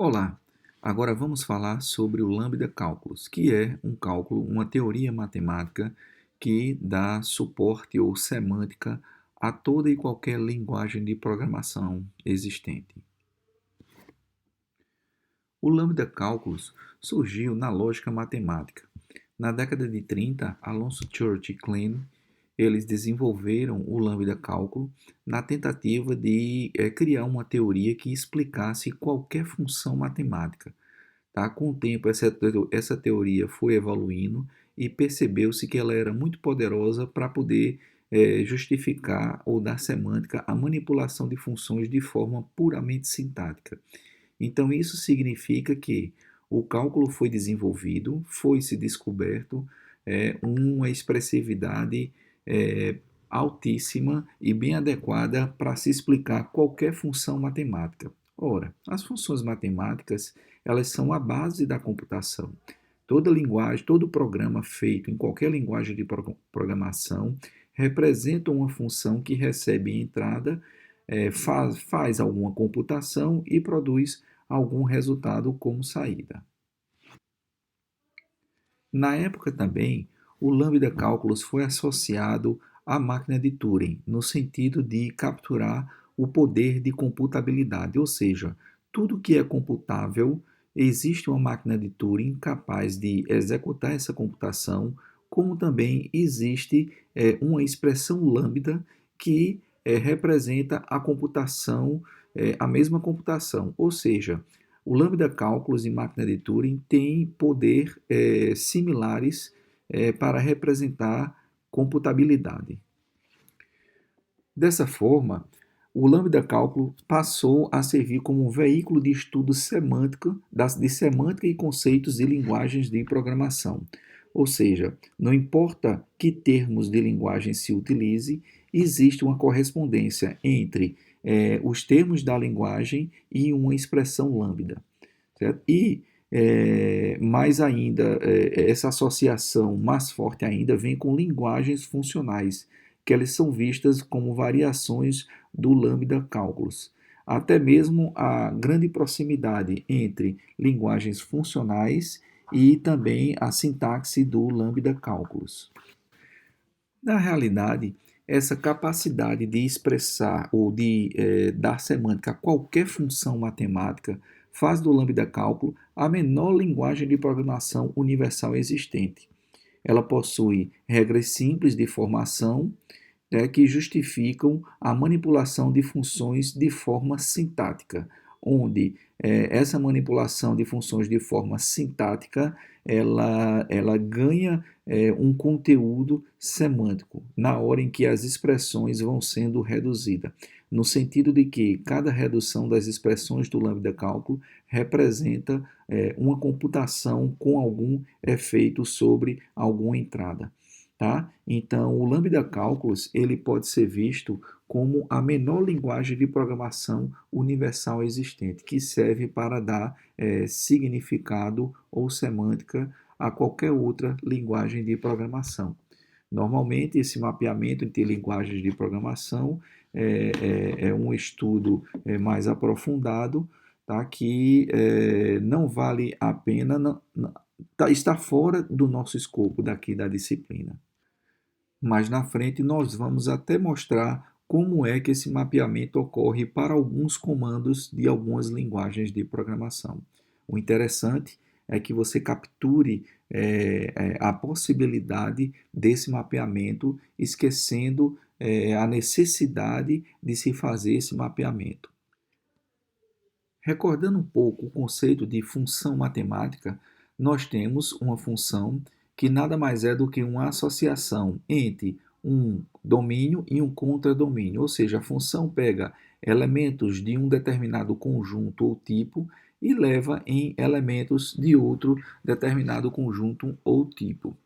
Olá, agora vamos falar sobre o Lambda Calculus, que é um cálculo, uma teoria matemática que dá suporte ou semântica a toda e qualquer linguagem de programação existente. O Lambda Calculus surgiu na lógica matemática. Na década de 30, Alonso Church e Klein eles desenvolveram o Lambda Cálculo na tentativa de criar uma teoria que explicasse qualquer função matemática. Tá? Com o tempo, essa teoria foi evoluindo e percebeu-se que ela era muito poderosa para poder justificar ou dar semântica à manipulação de funções de forma puramente sintática. Então, isso significa que o cálculo foi desenvolvido, foi se descoberto uma expressividade é, altíssima e bem adequada para se explicar qualquer função matemática. Ora, as funções matemáticas elas são a base da computação. Toda linguagem, todo programa feito em qualquer linguagem de programação representa uma função que recebe entrada, faz alguma computação e produz algum resultado como saída. Na época também, o Lambda Calculus foi associado à máquina de Turing, no sentido de capturar o poder de computabilidade, ou seja, tudo que é computável, existe uma máquina de Turing capaz de executar essa computação, como também existe uma expressão lambda que representa a computação, a mesma computação, ou seja, o Lambda Calculus e máquina de Turing têm poder similares para representar computabilidade. Dessa forma, o Lambda Cálculo passou a servir como um veículo de estudo semântico, de semântica e conceitos de linguagens de programação. Ou seja, não importa que termos de linguagem se utilize, existe uma correspondência entre os termos da linguagem e uma expressão lambda. Certo? E mais ainda, essa associação mais forte ainda vem com linguagens funcionais, que elas são vistas como variações do Lambda Calculus. Até mesmo a grande proximidade entre linguagens funcionais e também a sintaxe do Lambda Calculus. Na realidade, essa capacidade de expressar ou de dar semântica a qualquer função matemática faz do Lambda Cálculo a menor linguagem de programação universal existente. Ela possui regras simples de formação que justificam a manipulação de funções de forma sintática, onde essa manipulação de funções de forma sintática ela ganha um conteúdo semântico na hora em que as expressões vão sendo reduzidas, no sentido de que cada redução das expressões do lambda cálculo representa uma computação com algum efeito sobre alguma entrada. Tá? Então, o Lambda Calculus ele pode ser visto como a menor linguagem de programação universal existente, que serve para dar significado ou semântica a qualquer outra linguagem de programação. Normalmente, esse mapeamento entre linguagens de programação é um estudo mais aprofundado, tá? Que não vale a pena, está fora do nosso escopo daqui da disciplina. Mais na frente, nós vamos até mostrar como é que esse mapeamento ocorre para alguns comandos de algumas linguagens de programação. O interessante é que você capture a possibilidade desse mapeamento, esquecendo a necessidade de se fazer esse mapeamento. Recordando um pouco o conceito de função matemática, nós temos uma função que nada mais é do que uma associação entre um domínio e um contradomínio, ou seja, a função pega elementos de um determinado conjunto ou tipo e leva em elementos de outro determinado conjunto ou tipo.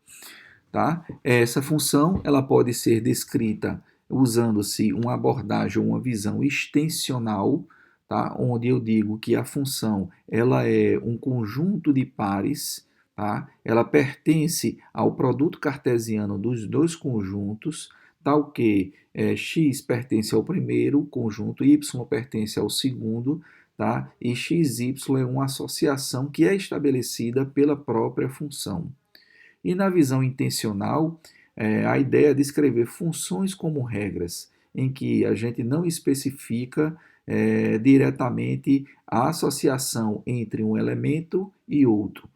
Tá? Essa função ela pode ser descrita usando-se uma abordagem ou uma visão extensional, tá? Onde eu digo que a função ela é um conjunto de pares, tá? Ela pertence ao produto cartesiano dos dois conjuntos, tal que x pertence ao primeiro conjunto, y pertence ao segundo, tá? E xy é uma associação que é estabelecida pela própria função. E na visão intencional, a ideia é descrever funções como regras, em que a gente não especifica diretamente a associação entre um elemento e outro,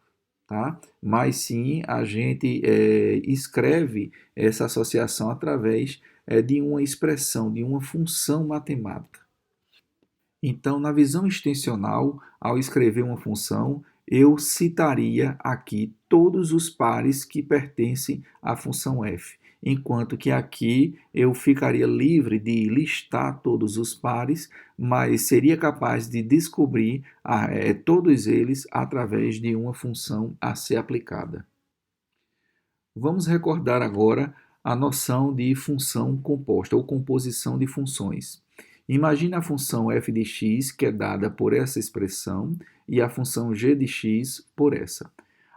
tá? Mas sim a gente escreve essa associação através de uma expressão, de uma função matemática. Então, na visão extensional, ao escrever uma função, eu citaria aqui todos os pares que pertencem à função f, enquanto que aqui eu ficaria livre de listar todos os pares, mas seria capaz de descobrir todos eles através de uma função a ser aplicada. Vamos recordar agora a noção de função composta ou composição de funções. Imagine a função f de x, que é dada por essa expressão, e a função g de x por essa.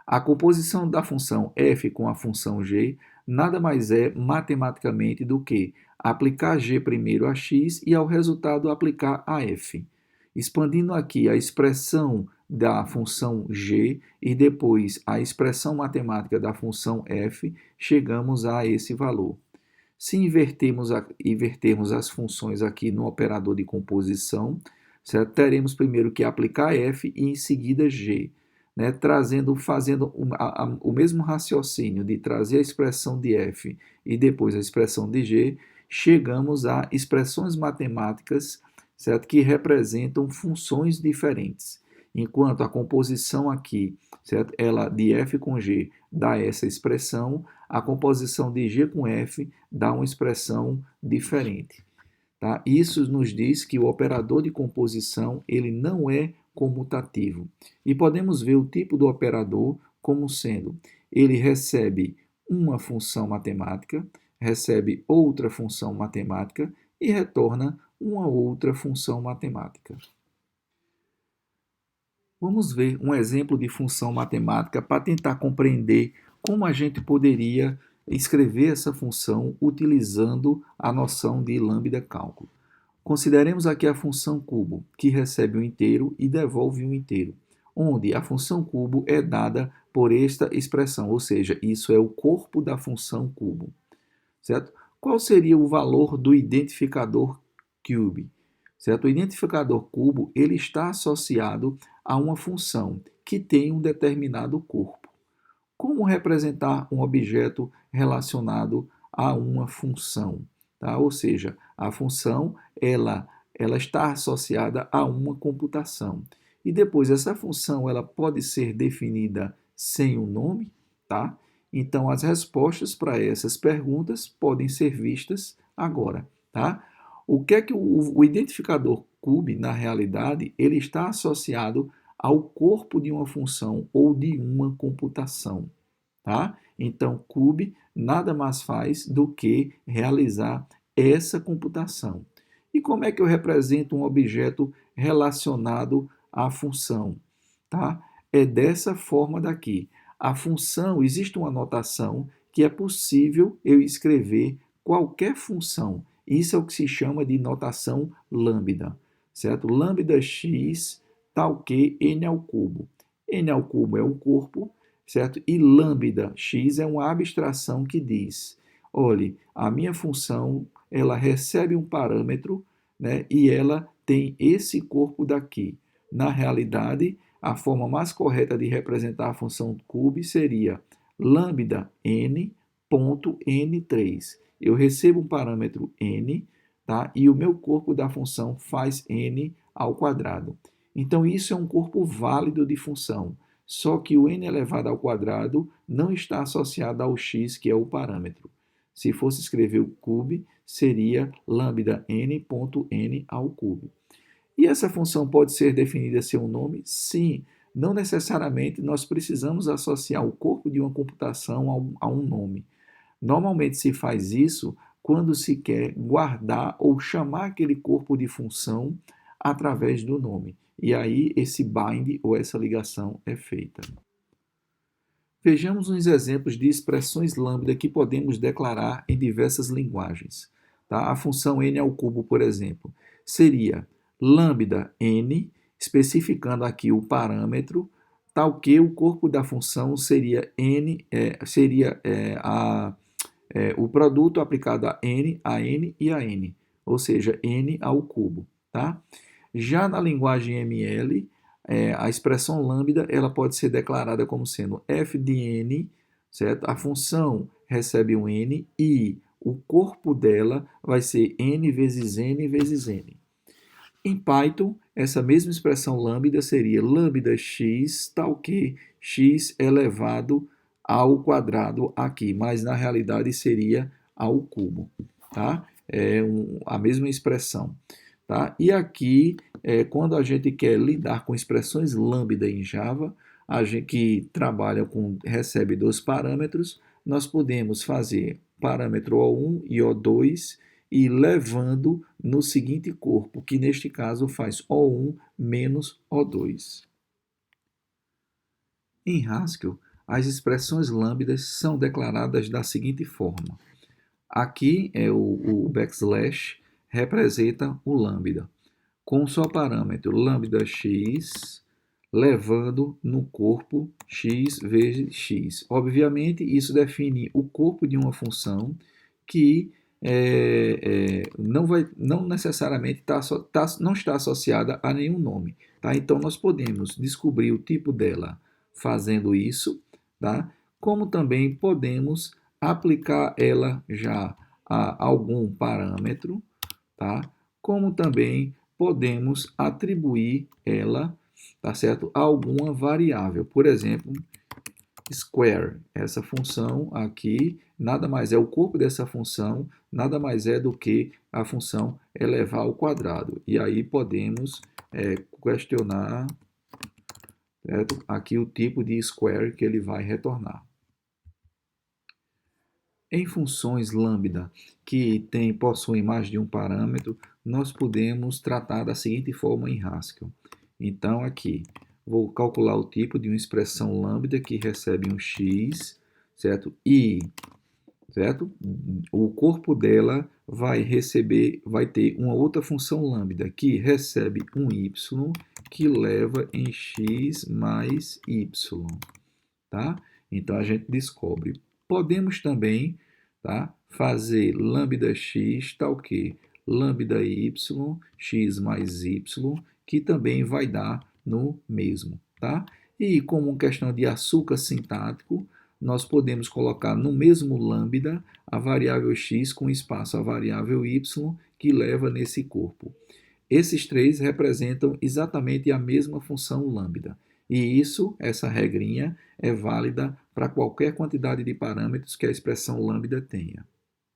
A composição da função f com a função g nada mais é matematicamente do que aplicar g primeiro a x e ao resultado aplicar a f. Expandindo aqui a expressão da função g e depois a expressão matemática da função f, chegamos a esse valor. Se invertermos as funções aqui no operador de composição, certo? Teremos primeiro que aplicar f e em seguida g, né? Fazendo o mesmo raciocínio de trazer a expressão de f e depois a expressão de g, chegamos a expressões matemáticas, certo? Que representam funções diferentes. Enquanto a composição aqui, certo? Ela de f com g dá essa expressão, a composição de g com f dá uma expressão diferente. Tá? Isso nos diz que o operador de composição ele não é comutativo. E podemos ver o tipo do operador como sendo, ele recebe uma função matemática, recebe outra função matemática e retorna uma outra função matemática. Vamos ver um exemplo de função matemática para tentar compreender como a gente poderia escrever essa função utilizando a noção de lambda cálculo. Consideremos aqui a função cubo, que recebe um inteiro e devolve um inteiro, onde a função cubo é dada por esta expressão, ou seja, isso é o corpo da função cubo, certo? Qual seria o valor do identificador cube? Certo? O identificador cubo ele está associado a uma função que tem um determinado corpo. Como representar um objeto relacionado a uma função? Tá? Ou seja, a função ela está associada a uma computação. E depois essa função ela pode ser definida sem um nome, tá? Então as respostas para essas perguntas podem ser vistas agora, tá? O que é que o identificador cube, na realidade, ele está associado ao corpo de uma função ou de uma computação, tá? Então, cube nada mais faz do que realizar essa computação. E como é que eu represento um objeto relacionado à função, tá? É dessa forma daqui. A função, existe uma notação que é possível eu escrever qualquer função. Isso é o que se chama de notação lambda, certo? Lambda x tal que n ao cubo. N ao cubo é um corpo, certo? E lambda x é uma abstração que diz, olhe, a minha função, ela recebe um parâmetro, né? E ela tem esse corpo daqui. Na realidade, a forma mais correta de representar a função cube seria lambda n ponto n3. Eu recebo um parâmetro n, tá? E o meu corpo da função faz n ao quadrado. Então, isso é um corpo válido de função, só que o n elevado ao quadrado não está associado ao x, que é o parâmetro. Se fosse escrever o cube, seria lambda n ponto n ao cubo. E essa função pode ser definida sem um nome? Sim. Não necessariamente nós precisamos associar o corpo de uma computação a um nome. Normalmente se faz isso quando se quer guardar ou chamar aquele corpo de função através do nome. E aí esse bind ou essa ligação é feita. Vejamos uns exemplos de expressões lambda que podemos declarar em diversas linguagens. Tá? A função n ao cubo, por exemplo, seria lambda n especificando aqui o parâmetro, tal que o corpo da função seria n, o produto aplicado a n e a n, ou seja, n ao cubo, tá? Já na linguagem ML, a expressão lambda ela pode ser declarada como sendo f de n, certo? A função recebe um n e o corpo dela vai ser n vezes n vezes n. Em Python, essa mesma expressão lambda seria lambda x, tal que x elevado ao quadrado aqui, mas na realidade seria ao cubo, tá? A mesma expressão, tá? E aqui, quando a gente quer lidar com expressões lambda em Java, a gente que trabalha com, recebe dois parâmetros, nós podemos fazer parâmetro O1 e O2 e levando no seguinte corpo, que neste caso faz O1 menos O2. Em Haskell, as expressões lambdas são declaradas da seguinte forma. Aqui é o backslash representa o lambda, com só parâmetro lambda x, levando no corpo x vezes x. Obviamente, isso define o corpo de uma função que não necessariamente não está associada a nenhum nome. Tá? Então, nós podemos descobrir o tipo dela fazendo isso, tá? Como também podemos aplicar ela já a algum parâmetro, tá? Como também podemos atribuir ela, tá certo, a alguma variável. Por exemplo, square, essa função aqui, nada mais é o corpo dessa função, nada mais é do que a função elevar ao quadrado. E aí podemos questionar, certo, aqui o tipo de square que ele vai retornar. Em funções lambda que possuem mais de um parâmetro, nós podemos tratar da seguinte forma em Haskell. Então, aqui, vou calcular o tipo de uma expressão lambda que recebe um x, certo? E, certo? O corpo dela vai ter uma outra função lambda que recebe um y que leva em x mais y, tá? Então, a gente descobre. Podemos também, tá, fazer lambda x tal que lambda y, x mais y, que também vai dar no mesmo. Tá? E como questão de açúcar sintático, nós podemos colocar no mesmo lambda a variável x com espaço a variável y que leva nesse corpo. Esses três representam exatamente a mesma função lambda. E essa regrinha, é válida para qualquer quantidade de parâmetros que a expressão lambda tenha.